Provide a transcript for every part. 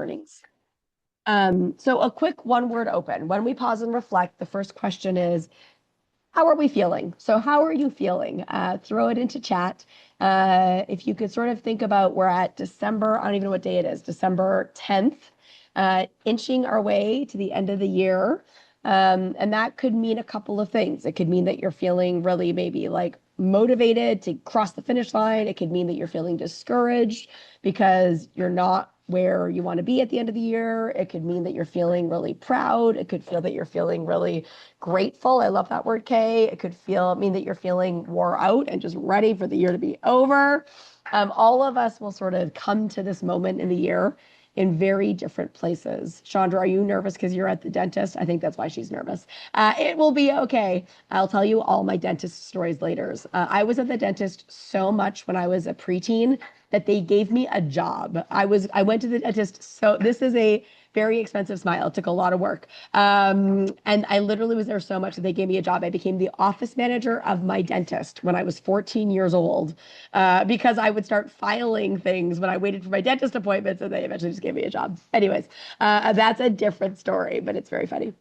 learnings. So a quick one-word open. When we pause and reflect, the first question is, how are we feeling? So how are you feeling? Throw it into chat. If you could sort of think about, we're at December, I don't even know what day it is, December 10th, inching our way to the end of the year. And that could mean a couple of things. It could mean that you're feeling really maybe like motivated to cross the finish line. It could mean that you're feeling discouraged because you're not where you want to be at the end of the year. It could mean that you're feeling really proud. It could feel that you're feeling really grateful. I love that word, Kay. It could mean that you're feeling wore out and just ready for the year to be over. All of us will sort of come to this moment in the year in very different places. Chandra, are you nervous because you're at the dentist? I think that's why she's nervous. It will be okay. I'll tell you all my dentist stories later. I was at the dentist so much when I was a preteen that they gave me a job. I went to the dentist. So this is a very expensive smile. It took a lot of work. And I literally was there so much that they gave me a job. I became the office manager of my dentist when I was 14 years old because I would start filing things when I waited for my dentist appointments, and they eventually just gave me a job. Anyways, that's a different story, but it's very funny.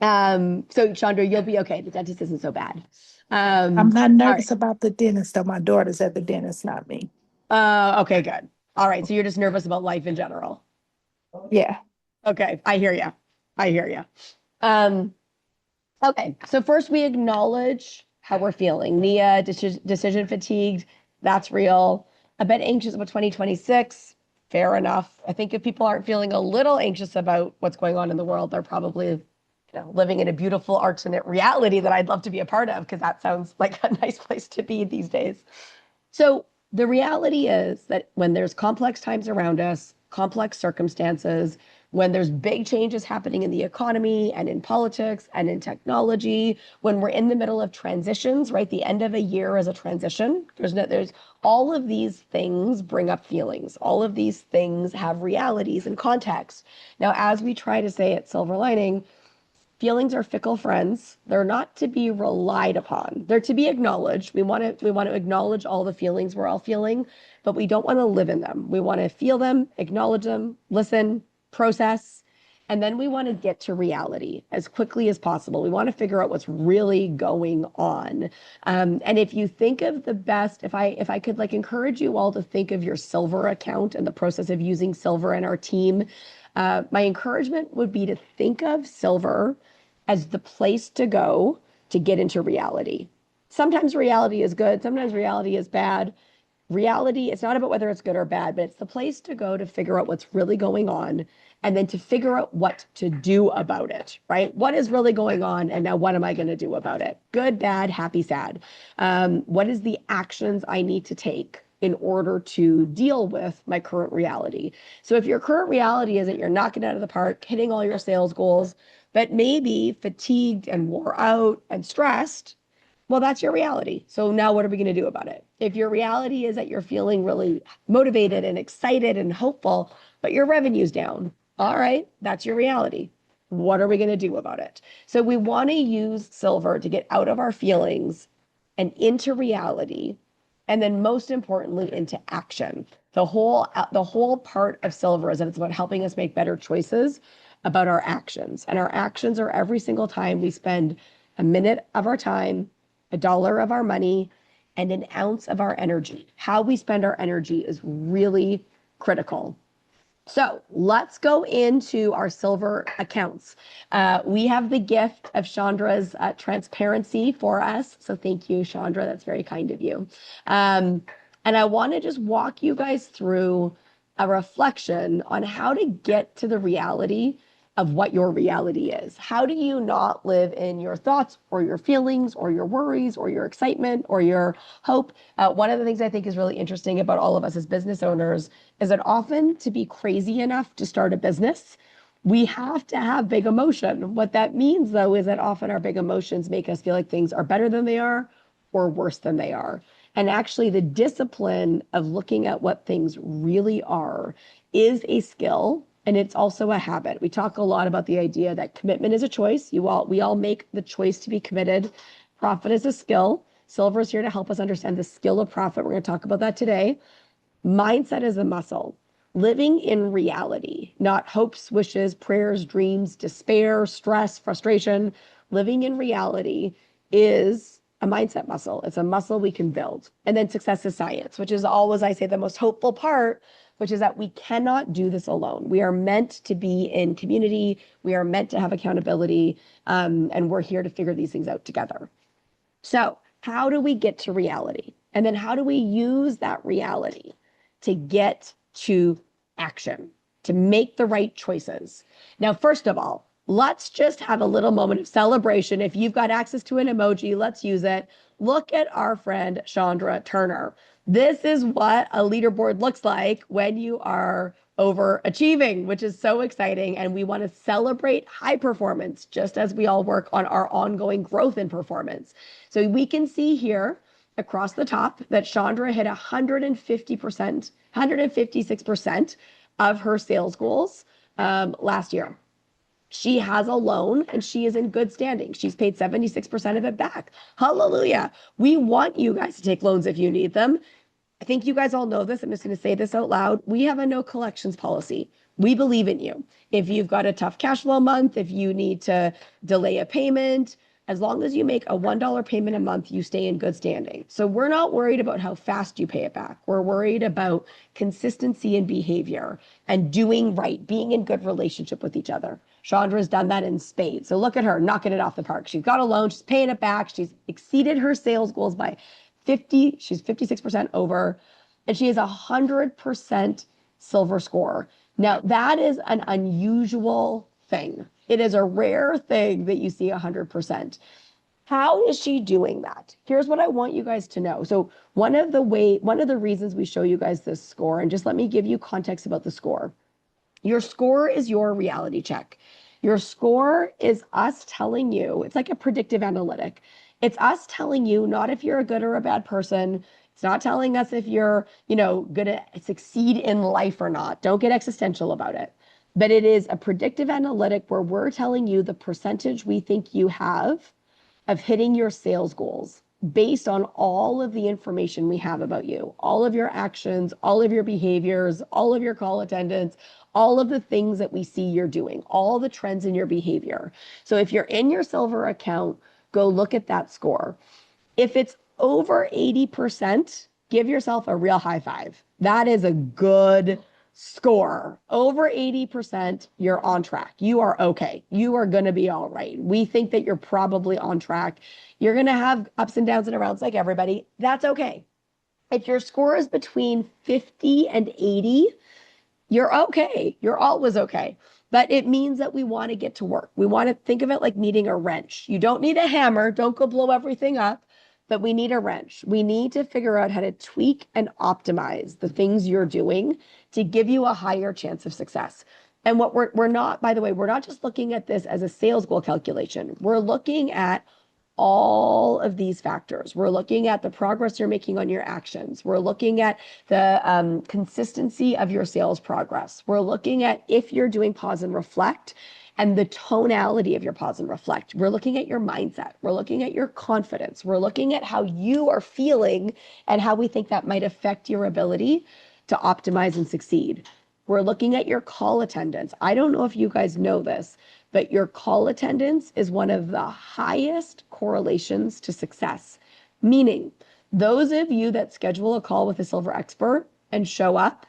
So Chandra, you'll be okay. The dentist isn't so bad. I'm not nervous about the dentist, though. My daughter's at the dentist, not me. Okay, good. All right. So you're just nervous about life in general. Yeah. Okay. I hear you. I hear you. Okay. So first we acknowledge how we're feeling. Nia, decision fatigued. That's real. A bit anxious about 2026. Fair enough. I think if people aren't feeling a little anxious about what's going on in the world, they're probably living in a beautiful alternate reality that I'd love to be a part of, because that sounds like a nice place to be these days. So the reality is that when there's complex times around us, complex circumstances, when there's big changes happening in the economy and in politics and in technology, when we're in the middle of transitions, right? The end of a year is a transition. There's all of these things bring up feelings. All of these things have realities and context. Now, as we try to say at Silver Lining, feelings are fickle friends. They're not to be relied upon. They're to be acknowledged. We want to acknowledge all the feelings we're all feeling, but we don't want to live in them. We want to feel them, acknowledge them, listen, process, and then we want to get to reality as quickly as possible. We want to figure out what's really going on. And if you think of the best, if I could like encourage you all to think of your Silver account and the process of using Silver in our team, my encouragement would be to think of Silver as the place to go to get into reality. Sometimes reality is good, sometimes reality is bad. Reality, it's not about whether it's good or bad, but it's the place to go to figure out what's really going on and then to figure out what to do about it, right? What is really going on, and now what am I going to do about it? Good, bad, happy, sad. What is the actions I need to take in order to deal with my current reality? So if your current reality is that you're knocking it out of the park, hitting all your sales goals, but maybe fatigued and wore out and stressed, well, that's your reality. So now what are we going to do about it? If your reality is that you're feeling really motivated and excited and hopeful, but your revenue's down, all right, that's your reality. What are we going to do about it? So we want to use Silver to get out of our feelings and into reality, and then most importantly, into action. The whole part of Silver is that it's about helping us make better choices about our actions. And our actions are every single time we spend a minute of our time, a dollar of our money, and an ounce of our energy. How we spend our energy is really critical. So let's go into our Silver accounts. We have the gift of Chandra's transparency for us. So thank you, Chandra. That's very kind of you. And I want to just walk you guys through a reflection on how to get to the reality of what your reality is. How do you not live in your thoughts or your feelings or your worries or your excitement or your hope? One of the things I think is really interesting about all of us as business owners is that often to be crazy enough to start a business, we have to have big emotion. What that means, though, is that often our big emotions make us feel like things are better than they are or worse than they are. And actually, the discipline of looking at what things really are is a skill, and it's also a habit. We talk a lot about the idea that commitment is a choice. We all make the choice to be committed. Profit is a skill. Silver is here to help us understand the skill of profit. We're going to talk about that today. Mindset is a muscle. Living in reality, not hopes, wishes, prayers, dreams, despair, stress, frustration. Living in reality is a mindset muscle. It's a muscle we can build. And then success is science, which is always, I say, the most hopeful part, which is that we cannot do this alone. We are meant to be in community. We are meant to have accountability. And we're here to figure these things out together. So how do we get to reality? And then how do we use that reality to get to action, to make the right choices? Now, first of all, let's just have a little moment of celebration. If you've got access to an emoji, let's use it. Look at our friend Chandra Turner. This is what a leaderboard looks like when you are overachieving, which is so exciting. And we want to celebrate high performance, just as we all work on our ongoing growth in performance. So we can see here across the top that Chandra hit 150%, 156% of her sales goals last year. She has a loan and she is in good standing. She's paid 76% of it back. Hallelujah. We want you guys to take loans if you need them. I think you guys all know this. I'm just going to say this out loud. We have a no collections policy. We believe in you. If you've got a tough cash flow month, if you need to delay a payment, as long as you make a $1 payment a month, you stay in good standing. So we're not worried about how fast you pay it back. We're worried about consistency in behavior and doing right, being in good relationship with each other. Chandra's done that in spades. So look at her knocking it off the park. She's got a loan. She's paying it back. She's exceeded her sales goals by 50. She's 56% over, and she has 100% silver score. Now, that is an unusual thing. It is a rare thing that you see 100%. How is she doing that? Here's what I want you guys to know. So one of the reasons we show you guys this score, and just let me give you context about the score. Your score is your reality check. Your score is us telling you, it's like a predictive analytic. It's us telling you not if you're a good or a bad person. It's not telling us if you're, going to succeed in life or not. Don't get existential about it. But it is a predictive analytic where we're telling you the percentage we think you have of hitting your sales goals based on all of the information we have about you, all of your actions, all of your behaviors, all of your call attendance, all of the things that we see you're doing, all the trends in your behavior. So if you're in your silver account, go look at that score. If it's over 80%, give yourself a real high five. That is a good score. Over 80%, you're on track. You are okay. You are going to be all right. We think that you're probably on track. You're going to have ups and downs and arounds like everybody. That's okay. If your score is between 50 and 80, you're okay. You're always okay. But it means that we want to get to work. We want to think of it like needing a wrench. You don't need a hammer. Don't go blow everything up. But we need a wrench. We need to figure out how to tweak and optimize the things you're doing to give you a higher chance of success. And what we're not, by the way, we're not just looking at this as a sales goal calculation. We're looking at all of these factors. We're looking at the progress you're making on your actions. We're looking at the consistency of your sales progress. We're looking at if you're doing pause and reflect and the tonality of your pause and reflect. We're looking at your mindset. We're looking at your confidence. We're looking at how you are feeling and how we think that might affect your ability to optimize and succeed. We're looking at your call attendance. I don't know if you guys know this, but your call attendance is one of the highest correlations to success. Meaning, those of you that schedule a call with a silver expert and show up,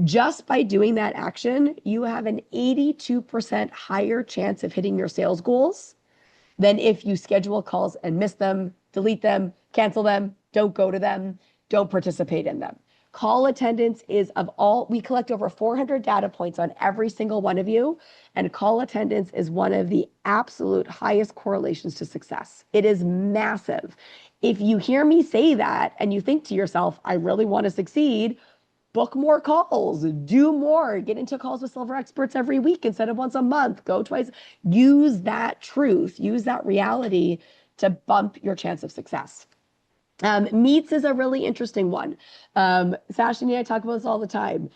just by doing that action, you have an 82% higher chance of hitting your sales goals than if you schedule calls and miss them, delete them, cancel them, don't go to them, don't participate in them. Call attendance is we collect over 400 data points on every single one of you, and call attendance is one of the absolute highest correlations to success. It is massive. If you hear me say that and you think to yourself, I really want to succeed, book more calls, do more, get into calls with silver experts every week instead of once a month, go twice. Use that truth, use that reality to bump your chance of success. Meets is a really interesting one. Sasha and I talk about this all the time.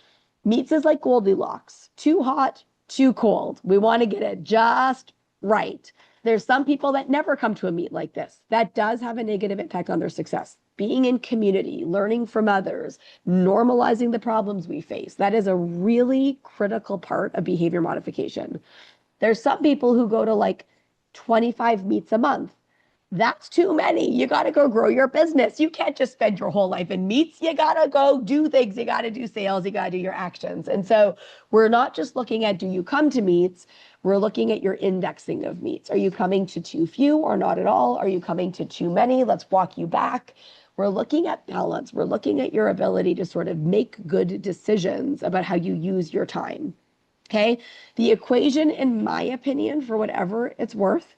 Meets is like Goldilocks, too hot, too cold. We want to get it just right. There's some people that never come to a meet like this. That does have a negative impact on their success. being in community, learning from others, normalizing the problems we face. That is a really critical part of behavior modification. There's some people who go to like 25 meets a month. That's too many. You got to go grow your business. You can't just spend your whole life in meets. You got to go do things. You got to do sales. You got to do your actions. And so we're not just looking at, do you come to meets? We're looking at your indexing of meets. Are you coming to too few or not at all? Are you coming to too many? Let's walk you back. We're looking at balance. We're looking at your ability to sort of make good decisions about how you use your time. Okay. The equation, in my opinion, for whatever it's worth,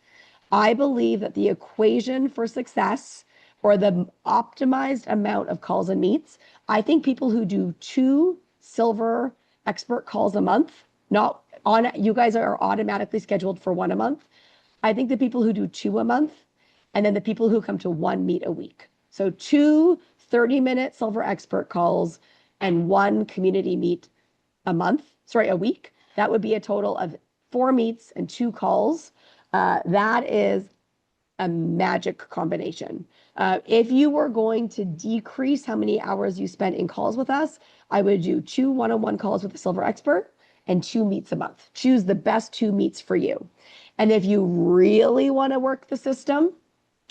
I believe that the equation for success or the optimized amount of calls and meets, I think people who do 2 silver expert calls a month, not on, you guys are automatically scheduled for 1 a month. I think the people who do 2 a month, and then the people who come to 1 meet a week. So 2 30-minute silver expert calls and 1 community meet a week. That would be a total of 4 meets and 2 calls. That is a magic combination. If you were going to decrease how many hours you spent in calls with us, I would do 2 one-on-one calls with a silver expert and 2 meets a month. Choose the best 2 meets for you. And if you really want to work the system,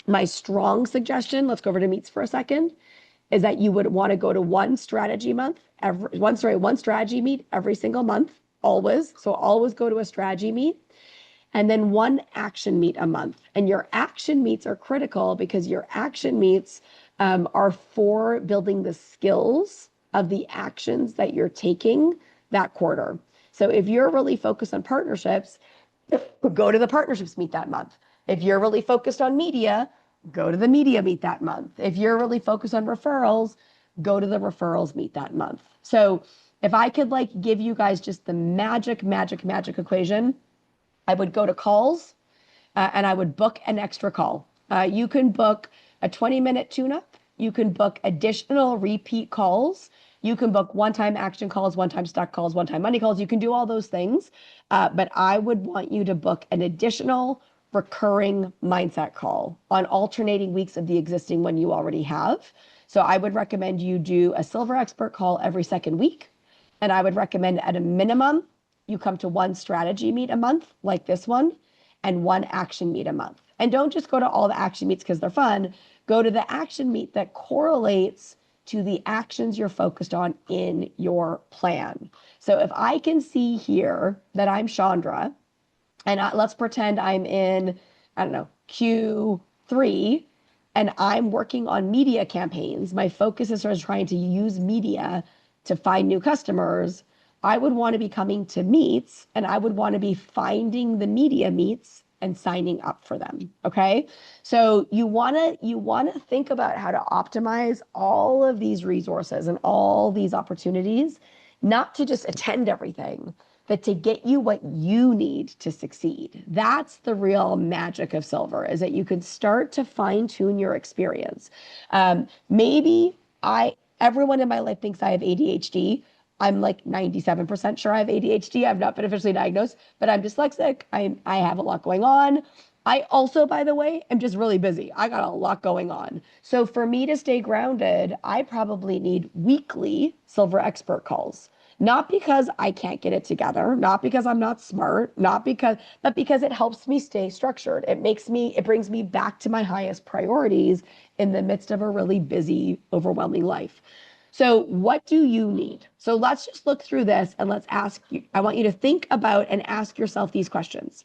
my strong suggestion, let's go over to meets for a second, is that you would want to go to 1 strategy meet every single month, always. So always go to a strategy meet. And then 1 action meet a month. And your action meets are critical because your action meets are for building the skills of the actions that you're taking that quarter. So if you're really focused on partnerships, go to the partnerships meet that month. If you're really focused on media, go to the media meet that month. If you're really focused on referrals, go to the referrals meet that month. So if I could like give you guys just the magic equation, I would go to calls and I would book an extra call. You can book a 20-minute tune-up. You can book additional repeat calls. You can book one-time action calls, one-time stock calls, one-time money calls. You can do all those things. But I would want you to book an additional recurring mindset call on alternating weeks of the existing one you already have. So I would recommend you do a silver expert call every second week. And I would recommend at a minimum, you come to 1 strategy meet a month like this one and 1 action meet a month. And don't just go to all the action meets because they're fun. Go to the action meet that correlates to the actions you're focused on in your plan. So if I can see here that I'm Chandra, and let's pretend I'm in, I don't know, Q3, and I'm working on media campaigns. My focus is sort of trying to use media to find new customers. I would want to be coming to meets and I would want to be finding the media meets and signing up for them. Okay. So you want to think about how to optimize all of these resources and all these opportunities, not to just attend everything, but to get you what you need to succeed. That's the real magic of silver, is that you can start to fine tune your experience. Maybe everyone in my life thinks I have ADHD. I'm like 97% sure I have ADHD. I've not been officially diagnosed, but I'm dyslexic. I have a lot going on. I also, by the way, am just really busy. I got a lot going on. So for me to stay grounded, I probably need weekly silver expert calls. Not because I can't get it together, not because I'm not smart, but because it helps me stay structured. It brings me back to my highest priorities in the midst of a really busy, overwhelming life. So what do you need? So let's just look through this and let's ask you, I want you to think about and ask yourself these questions.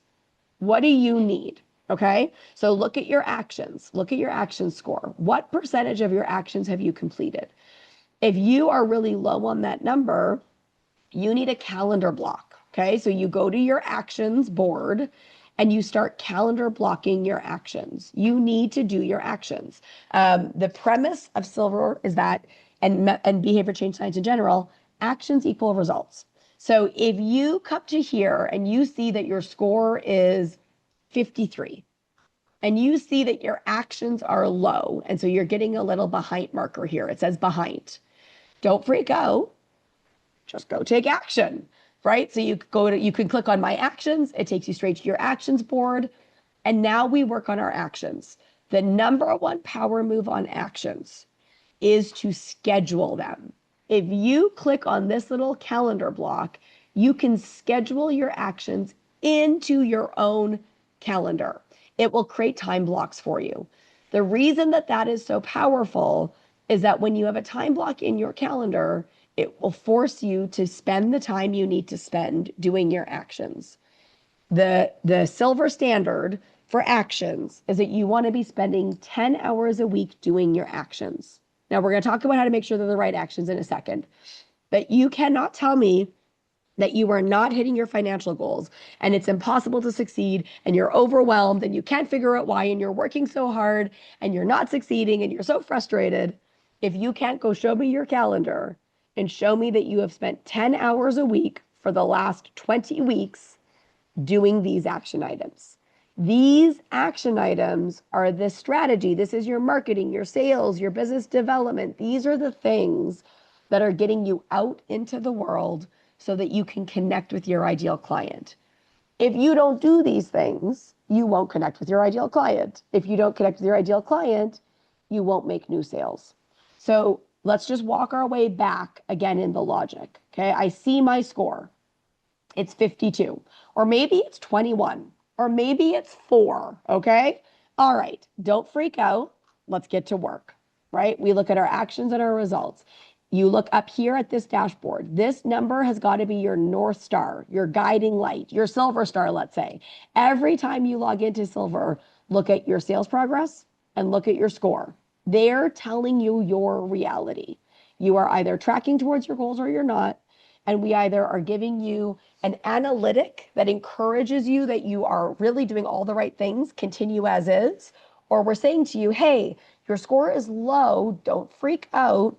What do you need? Okay. So look at your actions. Look at your action score. What percentage of your actions have you completed? If you are really low on that number, you need a calendar block. Okay. So you go to your actions board and you start calendar blocking your actions. You need to do your actions. The premise of silver is that, and behavior change science in general, actions equal results. So if you come to here and you see that your score is 53 and you see that your actions are low, and so you're getting a little behind marker here. It says behind. Don't freak out. Just go take action, right? So you can click on my actions. It takes you straight to your actions board. And now we work on our actions. The number one power move on actions is to schedule them. If you click on this little calendar block, you can schedule your actions into your own calendar. It will create time blocks for you. The reason that that is so powerful is that when you have a time block in your calendar, it will force you to spend the time you need to spend doing your actions. The silver standard for actions is that you want to be spending 10 hours a week doing your actions. Now, we're going to talk about how to make sure they're the right actions in a second. But you cannot tell me that you are not hitting your financial goals and it's impossible to succeed and you're overwhelmed and you can't figure out why and you're working so hard and you're not succeeding and you're so frustrated. If you can't go show me your calendar and show me that you have spent 10 hours a week for the last 20 weeks doing these action items. These action items are the strategy. This is your marketing, your sales, your business development. These are the things that are getting you out into the world so that you can connect with your ideal client. If you don't do these things, you won't connect with your ideal client. If you don't connect with your ideal client, you won't make new sales. So let's just walk our way back again in the logic. Okay, I see my score. It's 52, or maybe it's 21, or maybe it's 4, okay? All right, don't freak out. Let's get to work, right? We look at our actions and our results. You look up here at this dashboard. This number has got to be your North Star, your guiding light, your Silver Star, let's say. Every time you log into Silver, look at your sales progress and look at your score. They're telling you your reality. You are either tracking towards your goals or you're not. And we either are giving you an analytic that encourages you that you are really doing all the right things, continue as is, or we're saying to you, hey, your score is low, don't freak out,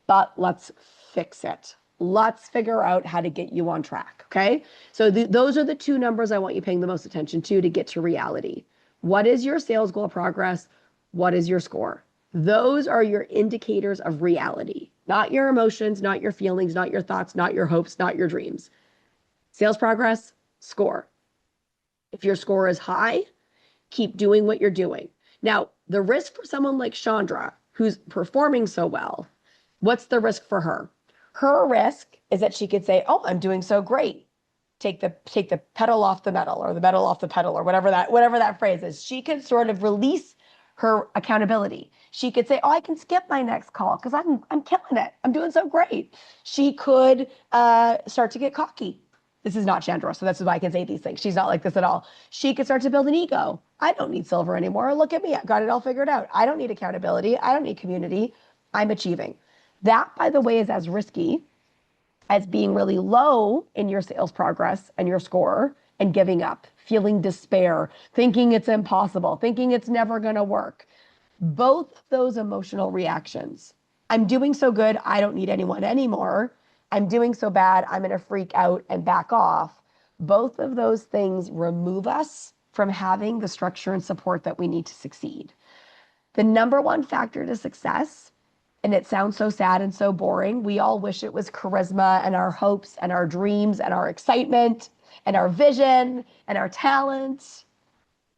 but let's fix it. Let's figure out how to get you on track, okay? So those are the two numbers I want you paying the most attention to get to reality. What is your sales goal progress? What is your score? Those are your indicators of reality, not your emotions, not your feelings, not your thoughts, not your hopes, not your dreams. Sales progress, score. If your score is high, keep doing what you're doing. Now, the risk for someone like Chandra, who's performing so well, what's the risk for her? Her risk is that she could say, oh, I'm doing so great. Take the pedal off the metal or the metal off the pedal or whatever that phrase is. She could sort of release her accountability. She could say, oh, I can skip my next call because I'm killing it. I'm doing so great. She could start to get cocky. This is not Chandra, so that's why I can say these things. She's not like this at all. She could start to build an ego. I don't need silver anymore. Look at me. I got it all figured out. I don't need accountability. I don't need community. I'm achieving. That, by the way, is as risky as being really low in your sales progress and your score and giving up, feeling despair, thinking it's impossible, thinking it's never going to work. Both of those emotional reactions. I'm doing so good, I don't need anyone anymore. I'm doing so bad, I'm going to freak out and back off. Both of those things remove us from having the structure and support that we need to succeed. The number one factor to success, and it sounds so sad and so boring, we all wish it was charisma and our hopes and our dreams and our excitement and our vision and our talent.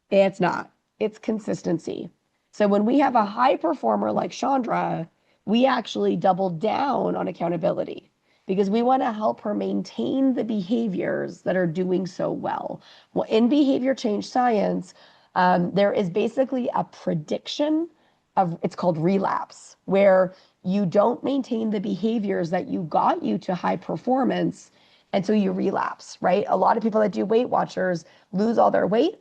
It's not. It's consistency. So when we have a high performer like Chandra, we actually double down on accountability because we want to help her maintain the behaviors that are doing so well. Well, in behavior change science, there is basically a prediction of, it's called relapse, where you don't maintain the behaviors that you got you to high performance, and so you relapse, right? A lot of people that do Weight Watchers lose all their weight,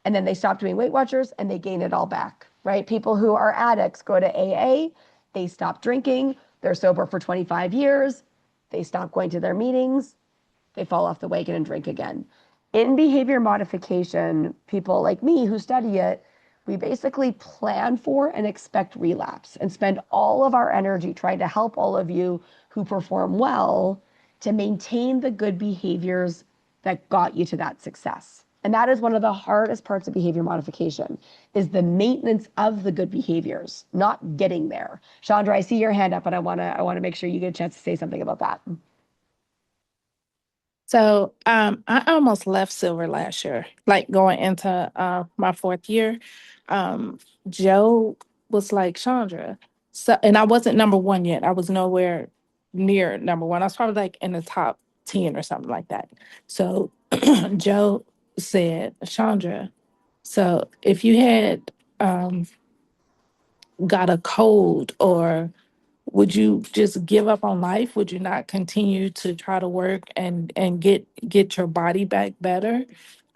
and then they stop doing Weight Watchers and they gain it all back, right? People who are addicts go to AA, they stop drinking, they're sober for 25 years, they stop going to their meetings, they fall off the wagon and drink again. In behavior modification, people like me who study it, we basically plan for and expect relapse and spend all of our energy trying to help all of you who perform well to maintain the good behaviors that got you to that success. And that is one of the hardest parts of behavior modification, is the maintenance of the good behaviors, not getting there. Chandra, I see your hand up, and I wanna make sure you get a chance to say something about that. So I almost left silver last year, like going into my fourth year. Joe was like, Chandra, So, and I wasn't number one yet. I was nowhere near number one. I was probably like in the top 10 or something like that. So Joe said, Chandra, so if you had got a cold, or would you just give up on life? Would you not continue to try to work and get your body back better?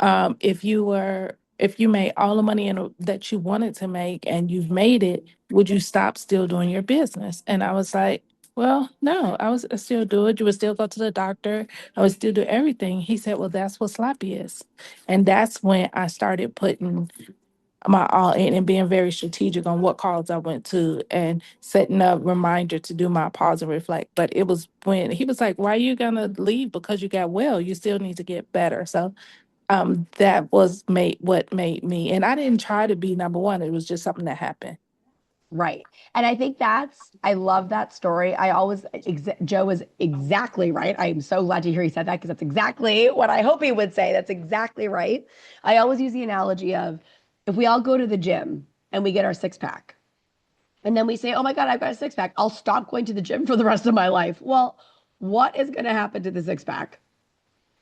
If you made all the money that you wanted to make and you've made it, would you stop still doing your business? And I was like, well, no, I still do it. You would still go to the doctor. I would still do everything. He said, well, that's what sloppy is. And that's when I started putting my all in and being very strategic on what calls I went to and setting up reminder to do my pause and reflect. But it was when he was like, why are you gonna leave because you got well? You still need to get better. So that was made what made me, and I didn't try to be number one. It was just something that happened. Right. And I think I love that story. Joe is exactly right. I'm so glad to hear he said that because that's exactly what I hope he would say. That's exactly right. I always use the analogy of if we all go to the gym and we get our six pack, and then we say, oh my God, I've got a six pack, I'll stop going to the gym for the rest of my life. Well, what is going to happen to the six pack?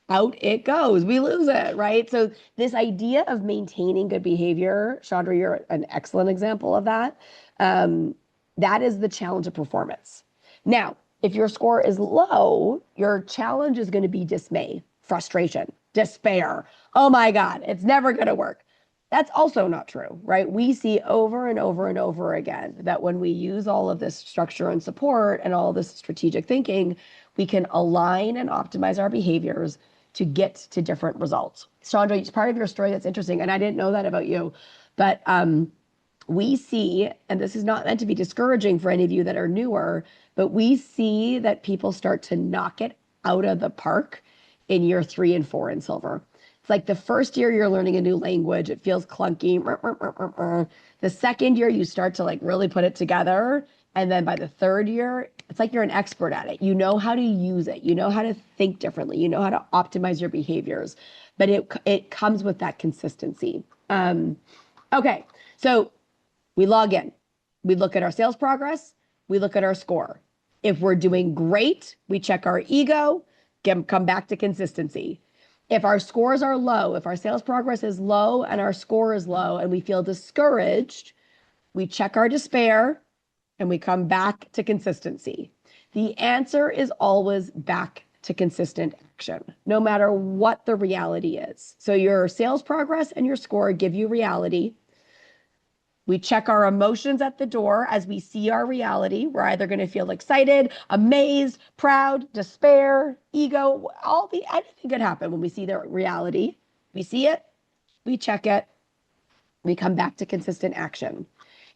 Out it goes. We lose it, right? So this idea of maintaining good behavior, Chandra, you're an excellent example of that. That is the challenge of performance. Now, if your score is low, your challenge is going to be dismay, frustration, despair. Oh my God, it's never going to work. That's also not true, right? We see over and over and over again that when we use all of this structure and support and all this strategic thinking, we can align and optimize our behaviors to get to different results. Chandra, it's part of your story that's interesting, and I didn't know that about you, but we see, and this is not meant to be discouraging for any of you that are newer, but we see that people start to knock it out of the park in year 3 and 4 in silver. It's like the first year you're learning a new language, it feels clunky. The second year you start to like really put it together. And then by the third year, it's like you're an expert at it. You know how to use it. You know how to think differently. You know how to optimize your behaviors. But it comes with that consistency. Okay, so we log in. We look at our sales progress. We look at our score. If we're doing great, we check our ego, come back to consistency. If our scores are low, if our sales progress is low and our score is low and we feel discouraged, we check our despair and we come back to consistency. The answer is always back to consistent action, no matter what the reality is. So your sales progress and your score give you reality. We check our emotions at the door as we see our reality. We're either going to feel excited, amazed, proud, despair, ego, anything could happen when we see the reality. We see it, we check it, we come back to consistent action.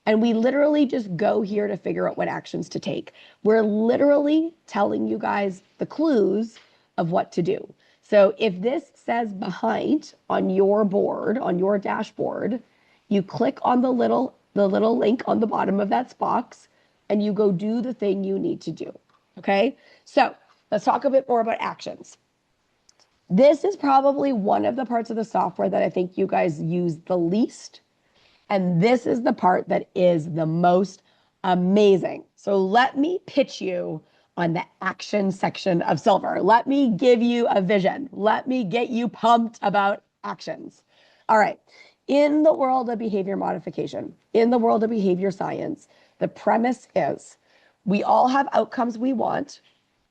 And we literally just go here to figure out what actions to take. We're literally telling you guys the clues of what to do. So if this says behind on your board, on your dashboard, you click on the little link on the bottom of that box and you go do the thing you need to do. Okay? So let's talk a bit more about actions. This is probably one of the parts of the software that I think you guys use the least. And this is the part that is the most amazing. So let me pitch you on the action section of Silver. Let me give you a vision. Let me get you pumped about actions. All right. In the world of behavior modification, in the world of behavior science, the premise is we all have outcomes we want,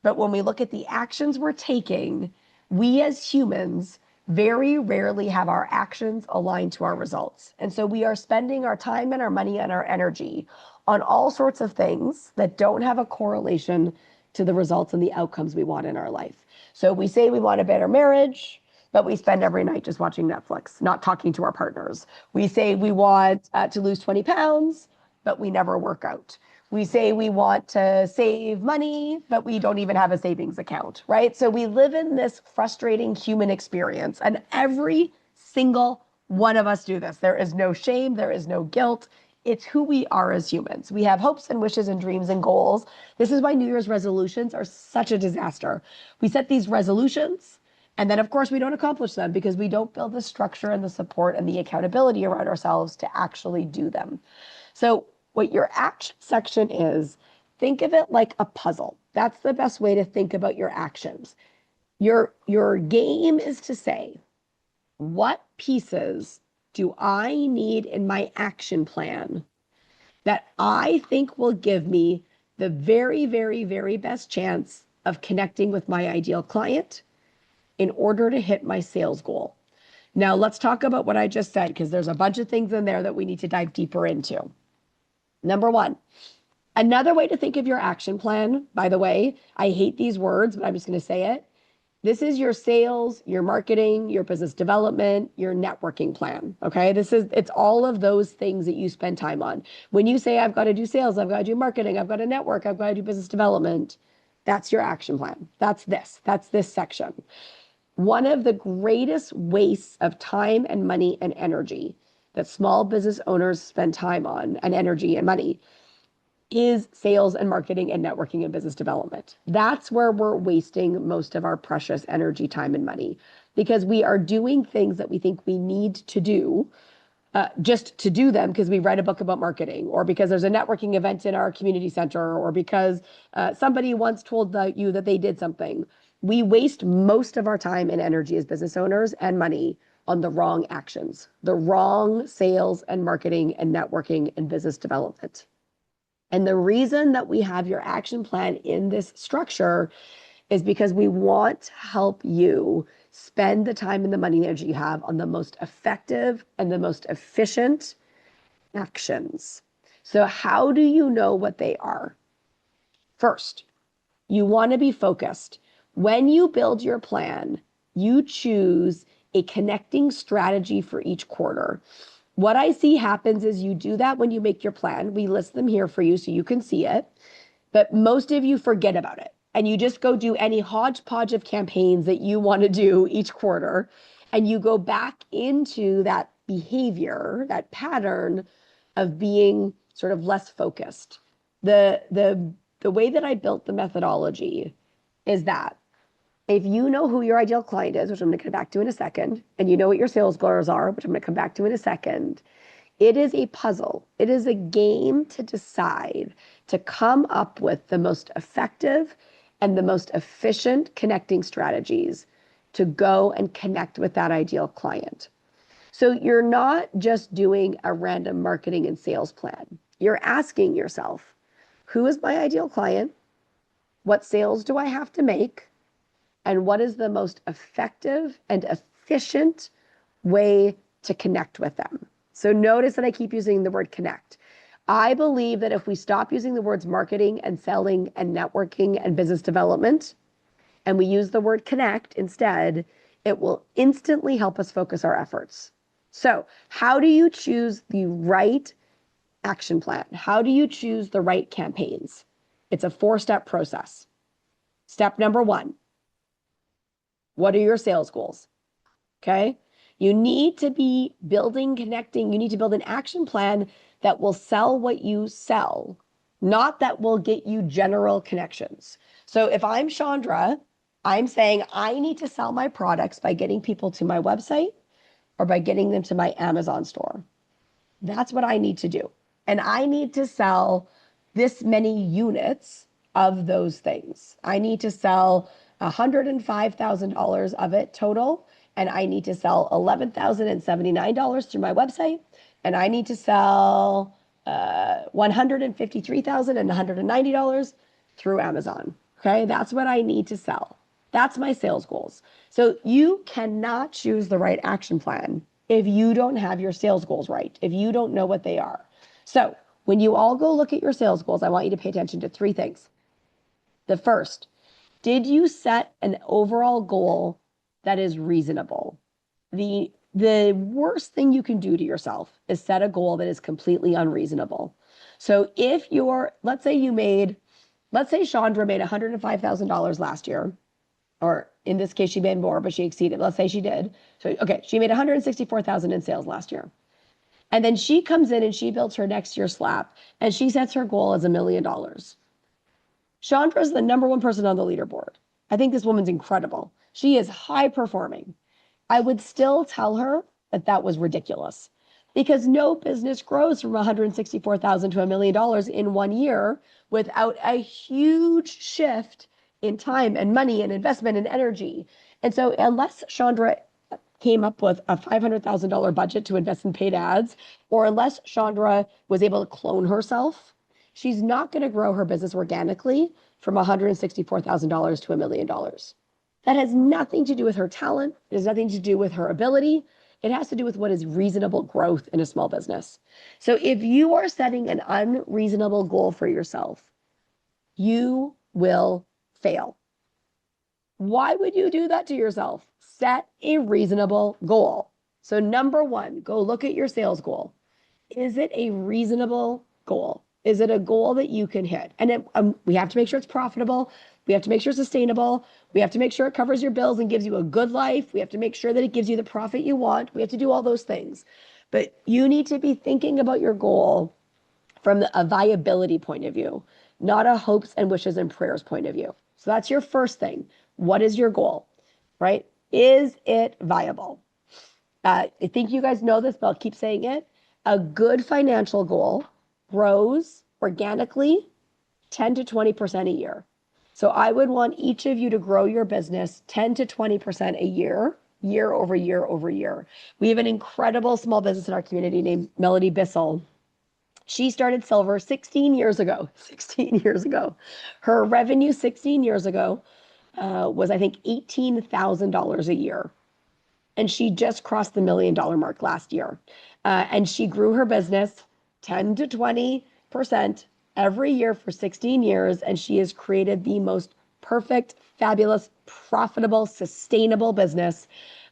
but when we look at the actions we're taking, we as humans very rarely have our actions aligned to our results. And so we are spending our time and our money and our energy on all sorts of things that don't have a correlation to the results and the outcomes we want in our life. So we say we want a better marriage, but we spend every night just watching Netflix, not talking to our partners. We say we want to lose 20 pounds, but we never work out. We say we want to save money, but we don't even have a savings account, right? So we live in this frustrating human experience, and every single one of us do this. There is no shame, there is no guilt. It's who we are as humans. We have hopes and wishes and dreams and goals. This is why New Year's resolutions are such a disaster. We set these resolutions, and then, of course, we don't accomplish them because we don't build the structure and the support and the accountability around ourselves to actually do them. So What your action section is, think of it like a puzzle. That's the best way to think about your actions. Your game is to say, what pieces do I need in my action plan that I think will give me the very, very, very best chance of connecting with my ideal client in order to hit my sales goal? Now, let's talk about what I just said, because there's a bunch of things in there that we need to dive deeper into. Number one, another way to think of your action plan, by the way, I hate these words, but I'm just going to say it. This is your sales, your marketing, your business development, your networking plan. Okay. It's all of those things that you spend time on. When you say, I've got to do sales, I've got to do marketing, I've got to network, I've got to do business development, that's your action plan. That's this section. One of the greatest wastes of time and money and energy that small business owners spend time on, and energy and money, is sales and marketing and networking and business development. That's where we're wasting most of our precious energy, time, and money, because we are doing things that we think we need to do just to do them because we read a book about marketing, or because there's a networking event in our community center, or because somebody once told you that they did something. We waste most of our time and energy as business owners and money on the wrong actions, the wrong sales and marketing and networking and business development. And the reason that we have your action plan in this structure is because we want to help you spend the time and the money and energy you have on the most effective and the most efficient actions. So how do you know what they are? First, you want to be focused. When you build your plan, you choose a connecting strategy for each quarter. What I see happens is you do that when you make your plan. We list them here for you so you can see it, but most of you forget about it. And you just go do any hodgepodge of campaigns that you want to do each quarter. And you go back into that behavior, that pattern of being sort of less focused. The way that I built the methodology is that if you know who your ideal client is, which I'm going to come back to in a second, and you know what your sales goals are, which I'm going to come back to in a second, it is a puzzle. It is a game to decide to come up with the most effective and the most efficient connecting strategies to go and connect with that ideal client. So you're not just doing a random marketing and sales plan. You're asking yourself, who is my ideal client? What sales do I have to make? And what is the most effective and efficient way to connect with them? So notice that I keep using the word connect. I believe that if we stop using the words marketing and selling and networking and business development, and we use the word connect instead, it will instantly help us focus our efforts. So how do you choose the right action plan? How do you choose the right campaigns? It's a 4-step process. Step number 1. What are your sales goals? Okay. You need to be building, connecting. You need to build an action plan that will sell what you sell, not that will get you general connections. So if I'm Chandra, I'm saying I need to sell my products by getting people to my website or by getting them to my Amazon store. That's what I need to do. And I need to sell this many units of those things. I need to sell $105,000 of it total, and I need to sell $11,079 through my website, and I need to sell $153,190 through Amazon. Okay, that's what I need to sell. That's my sales goals. So you cannot choose the right action plan if you don't have your sales goals right, if you don't know what they are. So when you all go look at your sales goals, I want you to pay attention to 3 things. The first, did you set an overall goal that is reasonable? The worst thing you can do to yourself is set a goal that is completely unreasonable. So if let's say Chandra made $105,000 last year, or in this case, she made more, but she exceeded. Let's say she did. So, okay, she made $164,000 in sales last year. And then she comes in and she builds her next year's slap, and she sets her goal as $1 million. Chandra is the number 1 person on the leaderboard. I think this woman's incredible. She is high performing. I would still tell her that that was ridiculous. because no business grows from 164,000 to $1 million in 1 year without a huge shift in time and money and investment and energy. And so unless Chandra came up with a $500,000 budget to invest in paid ads, or unless Chandra was able to clone herself, she's not going to grow her business organically from $164,000 to $1 million. That has nothing to do with her talent. It has nothing to do with her ability. It has to do with what is reasonable growth in a small business. So if you are setting an unreasonable goal for yourself, you will fail. Why would you do that to yourself? Set a reasonable goal. So number one, go look at your sales goal. Is it a reasonable goal? Is it a goal that you can hit? And we have to make sure it's profitable. We have to make sure it's sustainable. We have to make sure it covers your bills and gives you a good life. We have to make sure that it gives you the profit you want. We have to do all those things. But you need to be thinking about your goal from a viability point of view, not a hopes and wishes and prayers point of view. So that's your first thing. What is your goal, right? Is it viable? I think you guys know this, but I'll keep saying it. A good financial goal grows organically 10 to 20% a year. So I would want each of you to grow your business 10 to 20% a year, year over year over year. We have an incredible small business in our community named Melody Bissell. She started Silver 16 years ago. 16 years ago. Her revenue 16 years ago was, I think, $18,000 a year. And she just crossed the $1 million mark last year. And she grew her business 10 to 20% every year for 16 years. And she has created the most perfect, fabulous, profitable, sustainable business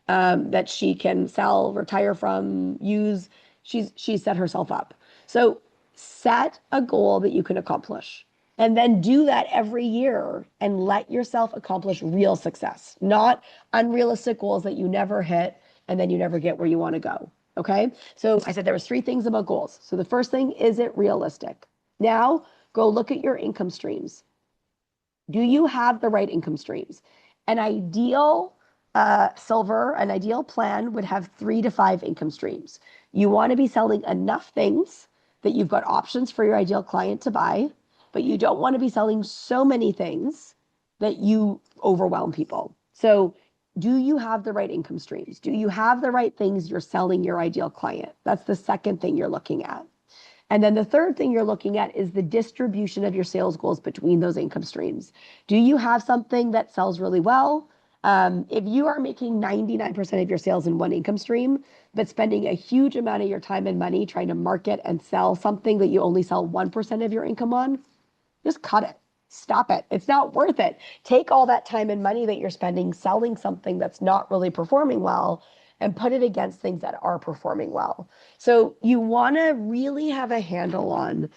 that she can sell, retire from, use. She's set herself up. So set a goal that you can accomplish. And then do that every year and let yourself accomplish real success, not unrealistic goals that you never hit and then you never get where you want to go. Okay. So I said there was 3 things about goals. So the first thing, is it realistic? Now go look at your income streams. Do you have the right income streams? An ideal Silver, an ideal plan would have 3 to 5 income streams. You want to be selling enough things that you've got options for your ideal client to buy, but you don't want to be selling so many things that you overwhelm people. So do you have the right income streams? Do you have the right things you're selling your ideal client? That's the second thing you're looking at. And then the third thing you're looking at is the distribution of your sales goals between those income streams. Do you have something that sells really well? If you are making 99% of your sales in one income stream, but spending a huge amount of your time and money trying to market and sell something that you only sell 1% of your income on, just cut it. Stop it. It's not worth it. Take all that time and money that you're spending selling something that's not really performing well and put it against things that are performing well. So you want to really have a handle on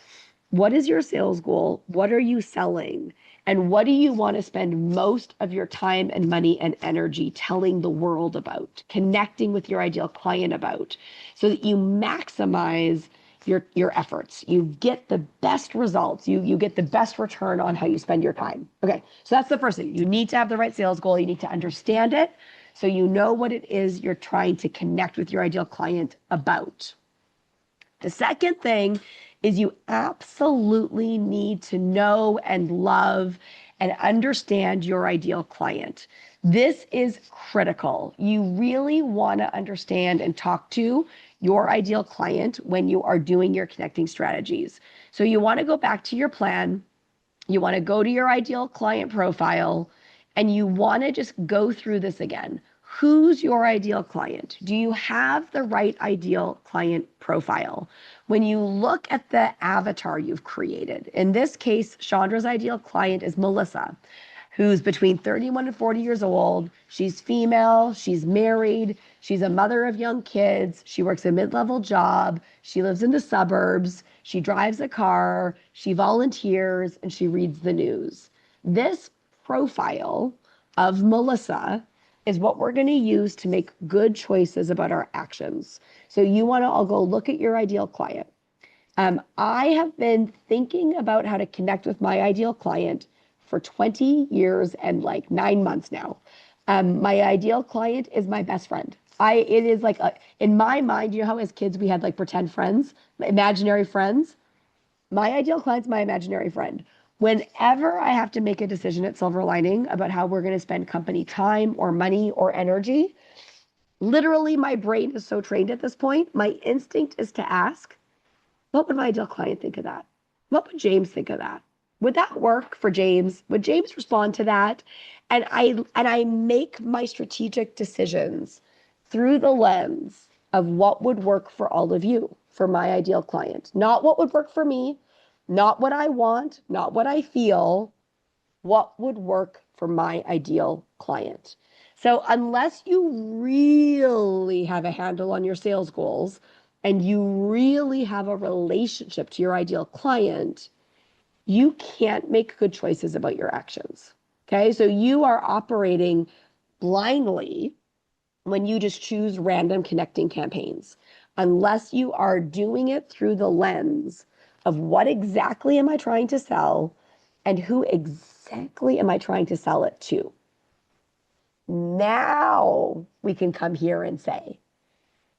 what is your sales goal? What are you selling? And what do you want to spend most of your time and money and energy telling the world about, connecting with your ideal client about, so that you maximize your efforts. You get the best results. You get the best return on how you spend your time. Okay, so that's the first thing. You need to have the right sales goal. You need to understand it so you know what it is you're trying to connect with your ideal client about. The second thing is you absolutely need to know and love and understand your ideal client. This is critical. You really want to understand and talk to your ideal client when you are doing your connecting strategies. So you want to go back to your plan. You want to go to your ideal client profile and you want to just go through this again. Who's your ideal client? Do you have the right ideal client profile? When you look at the avatar you've created, in this case, Chandra's ideal client is Melissa, who's between 31 and 40 years old. She's female, she's married, she's a mother of young kids, she works a mid-level job, she lives in the suburbs, she drives a car, she volunteers, and she reads the news. This profile of Melissa is what we're going to use to make good choices about our actions. So you want to all go look at your ideal client. I have been thinking about how to connect with my ideal client for 20 years and like 9 months now. My ideal client is my best friend. It is like in my mind, you know how as kids we had like pretend friends, imaginary friends? My ideal client's my imaginary friend. Whenever I have to make a decision at Silver Lining about how we're going to spend company time or money or energy, literally my brain is so trained at this point. My instinct is to ask, what would my ideal client think of that? What would James think of that? Would that work for James? Would James respond to that? And I make my strategic decisions through the lens of what would work for all of you, for my ideal client. Not what would work for me, not what I want, not what I feel, what would work for my ideal client. So unless you really have a handle on your sales goals and you really have a relationship to your ideal client, you can't make good choices about your actions. Okay, so you are operating blindly when you just choose random connecting campaigns, unless you are doing it through the lens of what exactly am I trying to sell and who exactly am I trying to sell it to. Now we can come here and say,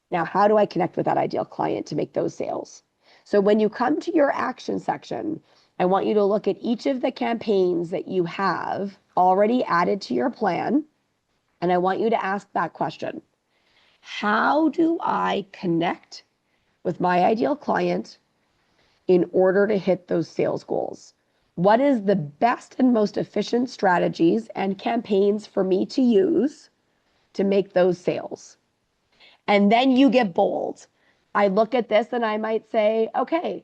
now how do I connect with that ideal client to make those sales? So when you come to your action section, I want you to look at each of the campaigns that you have already added to your plan. And I want you to ask that question. How do I connect with my ideal client in order to hit those sales goals? What is the best and most efficient strategies and campaigns for me to use to make those sales? And then you get bold. I look at this and I might say, okay,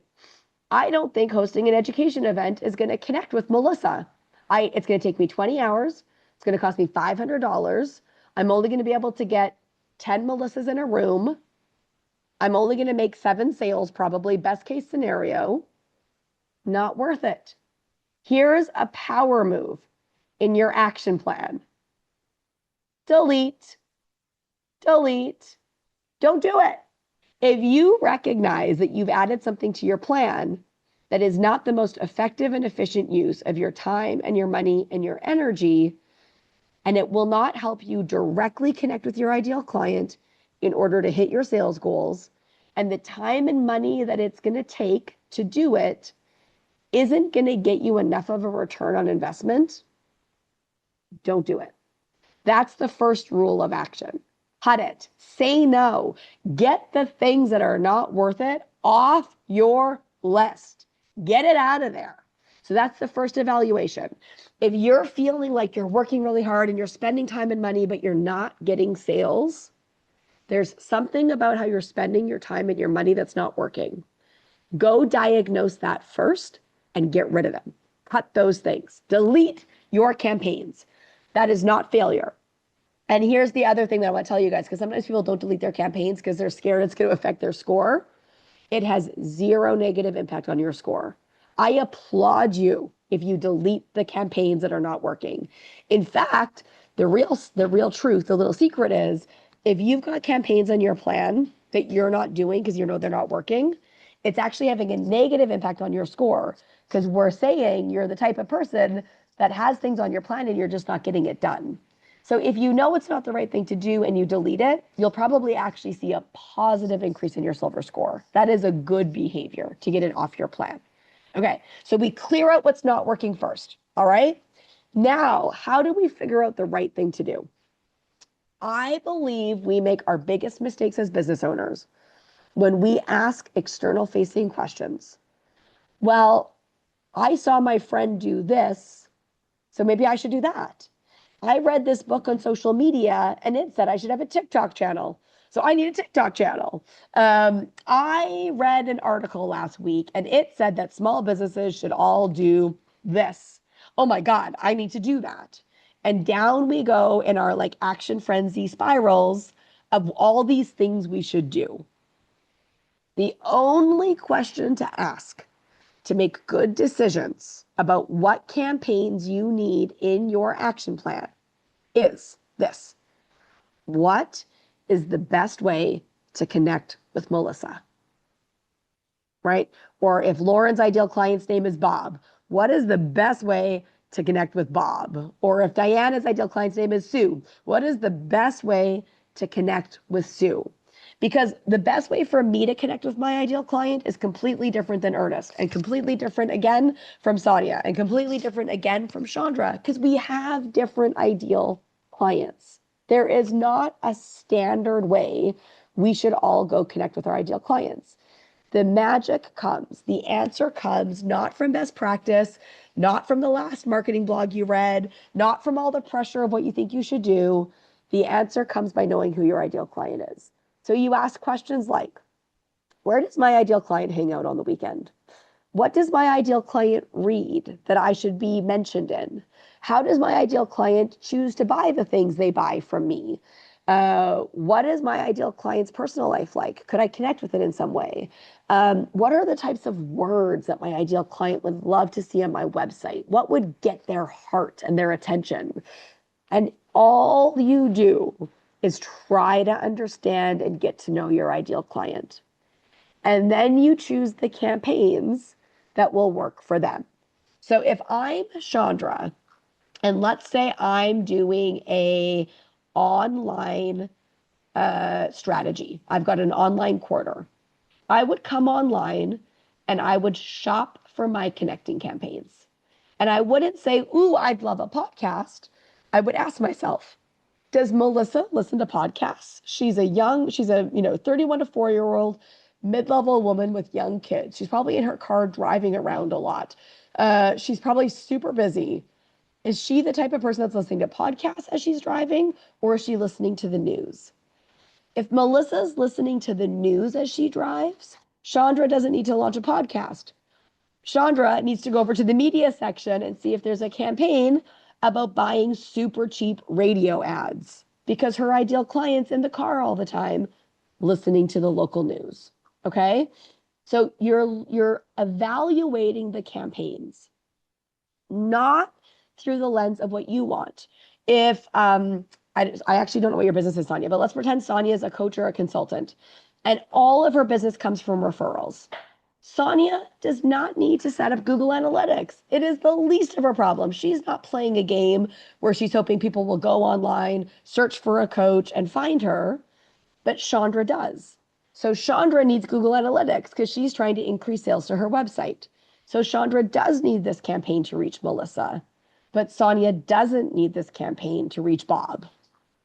I don't think hosting an education event is going to connect with Melissa. It's going to take me 20 hours. It's going to cost me $500. I'm only going to be able to get 10 Melissas in a room. I'm only going to make 7 sales, probably best case scenario. Not worth it. Here's a power move in your action plan. Delete, delete, don't do it. If you recognize that you've added something to your plan that is not the most effective and efficient use of your time and your money and your energy, and it will not help you directly connect with your ideal client in order to hit your sales goals, and the time and money that it's going to take to do it isn't going to get you enough of a return on investment, don't do it. That's the first rule of action. Cut it. Say no. Get the things that are not worth it off your list. Get it out of there. So that's the first evaluation. If you're feeling like you're working really hard and you're spending time and money, but you're not getting sales, there's something about how you're spending your time and your money that's not working. Go diagnose that first and get rid of them. Cut those things. Delete your campaigns. That is not failure. And here's the other thing that I want to tell you guys, because sometimes people don't delete their campaigns because they're scared it's going to affect their score. It has zero negative impact on your score. I applaud you if you delete the campaigns that are not working. In fact, the real truth, the little secret is if you've got campaigns on your plan that you're not doing because you know they're not working, it's actually having a negative impact on your score because we're saying you're the type of person that has things on your plan and you're just not getting it done. So if you know it's not the right thing to do and you delete it, you'll probably actually see a positive increase in your silver score. That is a good behavior to get it off your plan. Okay, so we clear out what's not working first, all right? Now, how do we figure out the right thing to do? I believe we make our biggest mistakes as business owners when we ask external facing questions. Well, I saw my friend do this, so maybe I should do that. I read this book on social media and it said I should have a TikTok channel. So I need a TikTok channel. I read an article last week and it said that small businesses should all do this. Oh my God, I need to do that. And down we go in our like action frenzy spirals of all these things we should do. The only question to ask to make good decisions about what campaigns you need in your action plan is this. What is the best way to connect with Melissa? Right? Or if Lauren's ideal client's name is Bob, what is the best way to connect with Bob? Or if Diana's ideal client's name is Sue, what is the best way to connect with Sue. Because the best way for me to connect with my ideal client is completely different than Ernest, and completely different again from Sonia, and completely different again from Chandra, because we have different ideal clients. There is not a standard way we should all go connect with our ideal clients. The magic comes, the answer comes not from best practice, not from the last marketing blog you read, not from all the pressure of what you think you should do. The answer comes by knowing who your ideal client is. So you ask questions like, where does my ideal client hang out on the weekend? What does my ideal client read that I should be mentioned in? How does my ideal client choose to buy the things they buy from me? What is my ideal client's personal life like? Could I connect with it in some way? What are the types of words that my ideal client would love to see on my website? What would get their heart and their attention? And all you do is try to understand and get to know your ideal client. And then you choose the campaigns that will work for them. So if I'm Chandra, and let's say I'm doing a online strategy, I've got an online quarter, I would come online and I would shop for my connecting campaigns. And I wouldn't say, ooh, I'd love a podcast. I would ask myself, does Melissa listen to podcasts? She's a 31 to 4-year-old mid-level woman with young kids. She's probably in her car driving around a lot. She's probably super busy. Is she the type of person that's listening to podcasts as she's driving, or is she listening to the news? If Melissa's listening to the news as she drives, Chandra doesn't need to launch a podcast. Chandra needs to go over to the media section and see if there's a campaign about buying super cheap radio ads, because her ideal client's in the car all the time listening to the local news. Okay? So you're evaluating the campaigns, not through the lens of what you want. If I actually don't know what your business is, Sonia, but let's pretend Sonia is a coach or a consultant, and all of her business comes from referrals. Sonia does not need to set up Google Analytics. It is the least of her problems. She's not playing a game where she's hoping people will go online, search for a coach, and find her, but Chandra does. So Chandra needs Google Analytics because she's trying to increase sales to her website. So Chandra does need this campaign to reach Melissa, but Sonia doesn't need this campaign to reach Bob.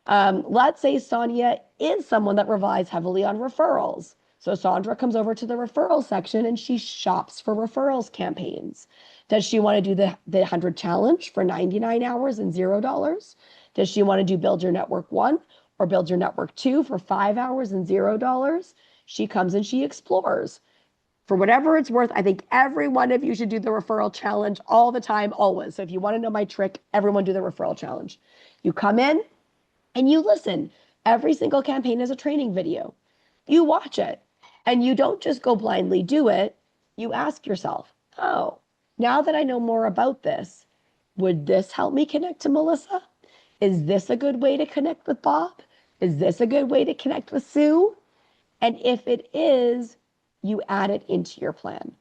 Let's say Sonia is someone that relies heavily on referrals. So Sandra comes over to the referral section and she shops for referrals campaigns. Does she want to do the 100 challenge for 99 hours and $0? Does she want to do Build Your Network 1 or Build Your Network 2 for 5 hours and $0? She comes and she explores. For whatever it's worth, I think every one of you should do the referral challenge all the time, always. So if you want to know my trick, everyone do the referral challenge. You come in and you listen. Every single campaign is a training video. You watch it. And you don't just go blindly do it. You ask yourself, oh, now that I know more about this, would this help me connect to Melissa? Is this a good way to connect with Bob? Is this a good way to connect with Sue? And if it is, you add it into your plan.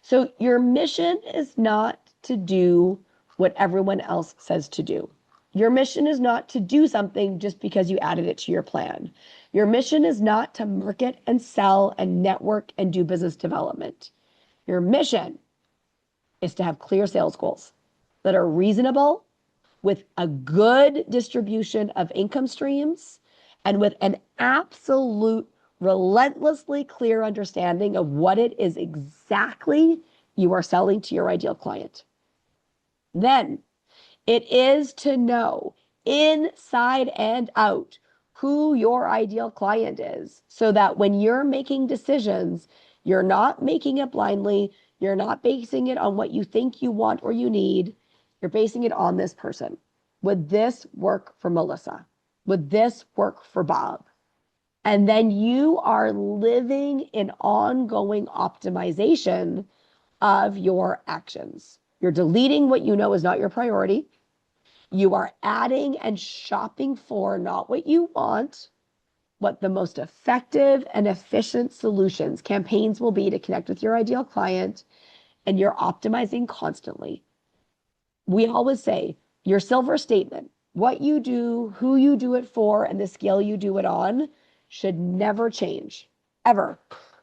So your mission is not to do what everyone else says to do. Your mission is not to do something just because you added it to your plan. Your mission is not to market and sell and network and do business development. Your mission is to have clear sales goals that are reasonable, with a good distribution of income streams, and with an absolute, relentlessly clear understanding of what it is exactly you are selling to your ideal client. Then it is to know inside and out who your ideal client is, so that when you're making decisions, you're not making it blindly. You're not basing it on what you think you want or you need. You're basing it on this person. Would this work for Melissa? Would this work for Bob? And then you are living in ongoing optimization of your actions. You're deleting what you know is not your priority. You are adding and shopping for not what you want, what the most effective and efficient solutions, campaigns will be to connect with your ideal client, and you're optimizing constantly. We always say your silver statement, what you do, who you do it for, and the scale you do it on should never change, ever.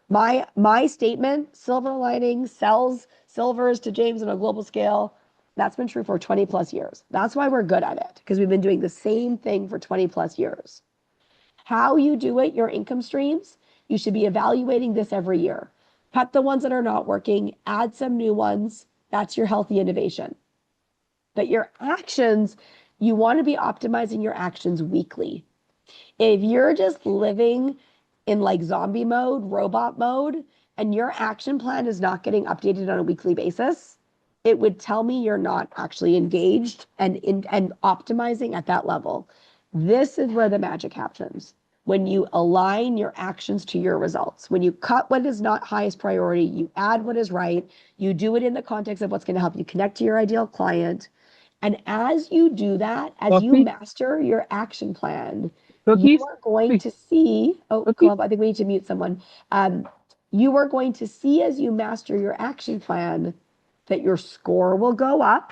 My statement, silver lining, sells silvers to James on a global scale, that's been true for 20 plus years. That's why we're good at it, because we've been doing the same thing for 20 plus years. How you do it, your income streams, you should be evaluating this every year. Cut the ones that are not working, add some new ones. That's your healthy innovation. But your actions, you want to be optimizing your actions weekly. If you're just living in like zombie mode, robot mode, and your action plan is not getting updated on a weekly basis, it would tell me you're not actually engaged and optimizing at that level. This is where the magic happens. When you align your actions to your results, when you cut what is not highest priority, you add what is right, you do it in the context of what's going to help you connect to your ideal client. And as you do that, as you master your action plan, you are going to see, oh, come on, I think we need to mute someone. You are going to see as you master your action plan that your score will go up.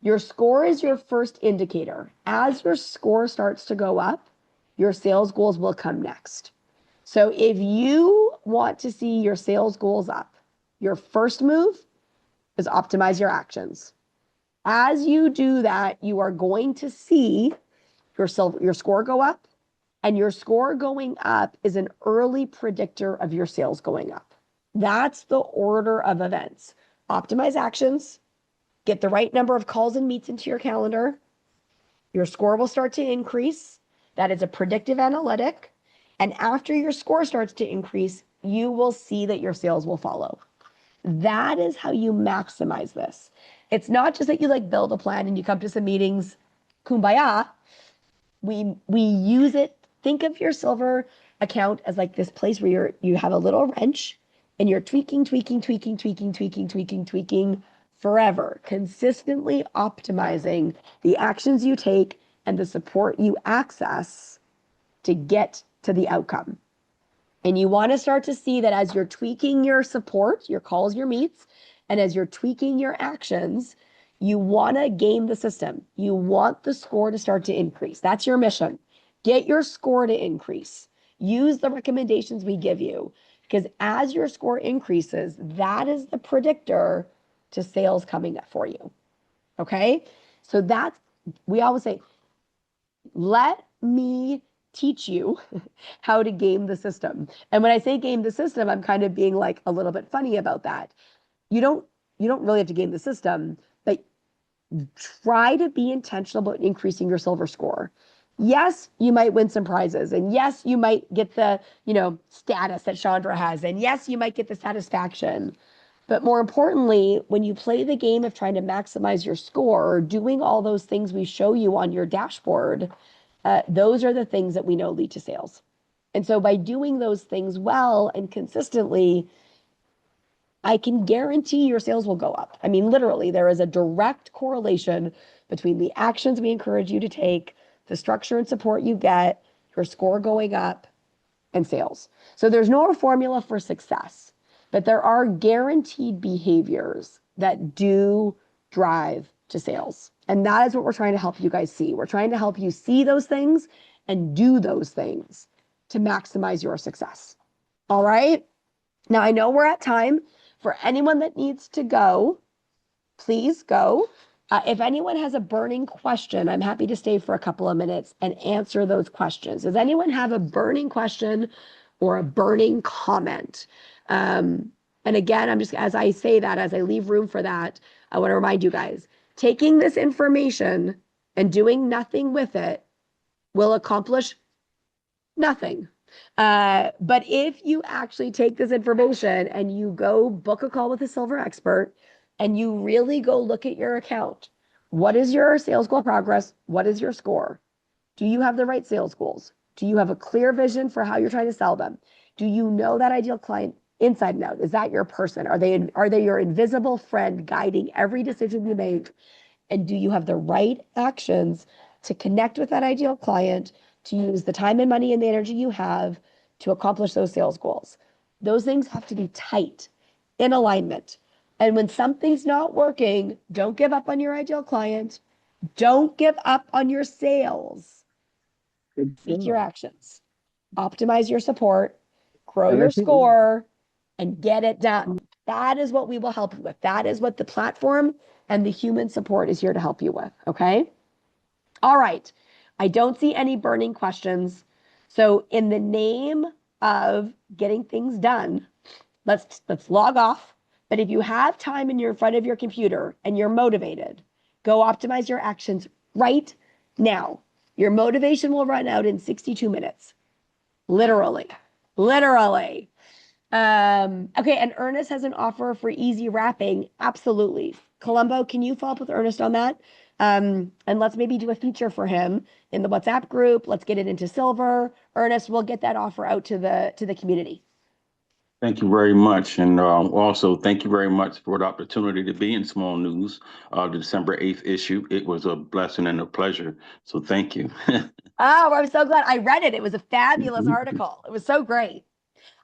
Your score is your first indicator. As your score starts to go up, your sales goals will come next. So if you want to see your sales goals up, your first move is optimize your actions. As you do that, you are going to see your score go up, and your score going up is an early predictor of your sales going up. That's the order of events. Optimize actions, get the right number of calls and meets into your calendar. Your score will start to increase. That is a predictive analytic. And after your score starts to increase, you will see that your sales will follow. That is how you maximize this. It's not just that you like build a plan and you come to some meetings, kumbaya. We use it. Think of your silver account as like this place where you have a little wrench and you're tweaking forever, consistently optimizing the actions you take and the support you access to get to the outcome. And you want to start to see that as you're tweaking your support, your calls, your meets, and as you're tweaking your actions, you want to game the system. You want the score to start to increase. That's your mission. Get your score to increase. Use the recommendations we give you, because as your score increases, that is the predictor to sales coming up for you. Okay? So that's, we always say, let me teach you how to game the system. And when I say game the system, I'm kind of being like a little bit funny about that. You don't really have to game the system, but try to be intentional about increasing your silver score. Yes, you might win some prizes. And yes, you might get the, status that Chandra has. And yes, you might get the satisfaction. But more importantly, when you play the game of trying to maximize your score, doing all those things we show you on your dashboard, those are the things that we know lead to sales. And so by doing those things well and consistently, I can guarantee your sales will go up. I mean, literally, there is a direct correlation between the actions we encourage you to take, the structure and support you get, your score going up, and sales. So there's no formula for success, but there are guaranteed behaviors that do drive to sales. And that is what we're trying to help you guys see. We're trying to help you see those things and do those things to maximize your success. All right. Now, I know we're at time. For anyone that needs to go, please go. If anyone has a burning question, I'm happy to stay for a couple of minutes and answer those questions. Does anyone have a burning question or a burning comment? And again, I'm just, as I say that, as I leave room for that, I want to remind you guys, taking this information and doing nothing with it will accomplish nothing. But if you actually take this information and you go book a call with a silver expert and you really go look at your account, what is your sales goal progress? What is your score? Do you have the right sales goals? Do you have a clear vision for how you're trying to sell them? Do you know that ideal client inside and out? Is that your person? Are they your invisible friend guiding every decision you make? And do you have the right actions to connect with that ideal client, to use the time and money and the energy you have to accomplish those sales goals? Those things have to be tight, in alignment. And when something's not working, don't give up on your ideal client. Don't give up on your sales. Good Tweak your stuff. actions. Optimize your support, grow And I your think, score, and get it done. That is what we will help you with. That is what the platform and the human support is here to help you with. Okay. All right. I don't see any burning questions. So in the name of getting things done, let's log off. But if you have time and you're in front of your computer and you're motivated, go optimize your actions right now. Your motivation will run out in 62 minutes. Literally. Literally. Okay, and Ernest has an offer for easy wrapping. Absolutely. Columbo, can you follow up with Ernest on that? And let's maybe do a feature for him in the WhatsApp group. Let's get it into silver. Ernest, we'll get that offer out to the community. Thank you very much. And also, thank you very much for the opportunity to be in Small News, the December 8th issue. It was a blessing and a pleasure. So thank you. Oh, I'm so glad I read it. It was a fabulous article. It was so great.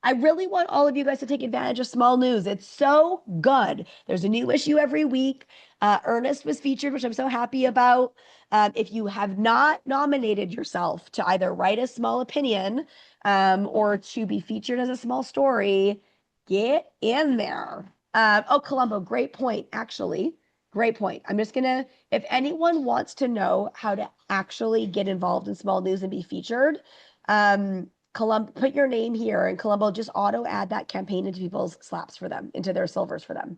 I really want all of you guys to take advantage of Small News. It's so good. There's a new issue every week. Ernest was featured, which I'm so happy about. If you have not nominated yourself to either write a small opinion or to be featured as a small story, get in there. Oh, Columbo, great point, actually. Great point. I'm just going to, if anyone wants to know how to actually get involved in Small News and be featured, put your name here, and Columbo just auto add that campaign into people's slaps for them, into their silvers for them.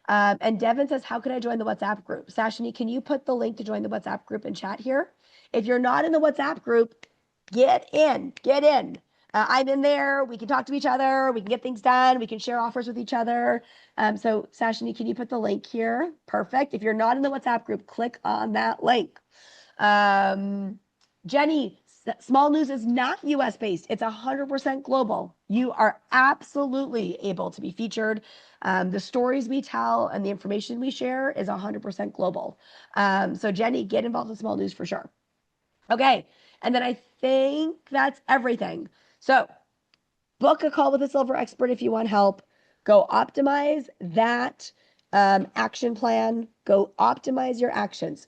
And Devin says, how can I join the WhatsApp group? Sashini, can you put the link to join the WhatsApp group in chat here? If you're not in the WhatsApp group, get in, get in. I'm in there. We can talk to each other. We can get things done. We can share offers with each other. So Sashini, can you put the link here? Perfect. If you're not in the WhatsApp group, click on that link. Jenny, Small News is not US based. It's 100% global. You are absolutely able to be featured. The stories we tell and the information we share is 100% global. So Jenny, get involved in Small News for sure. Okay. And then I think that's everything. So book a call with a silver expert if you want help. Go optimize that action plan. Go optimize your actions.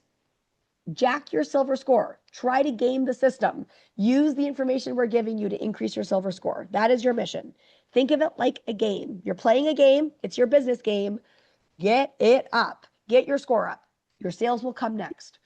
Jack your silver score. Try to game the system. Use the information we're giving you to increase your silver score. That is your mission. Think of it like a game. You're playing a game. It's your business game. Get it up. Get your score up. Your sales will come next.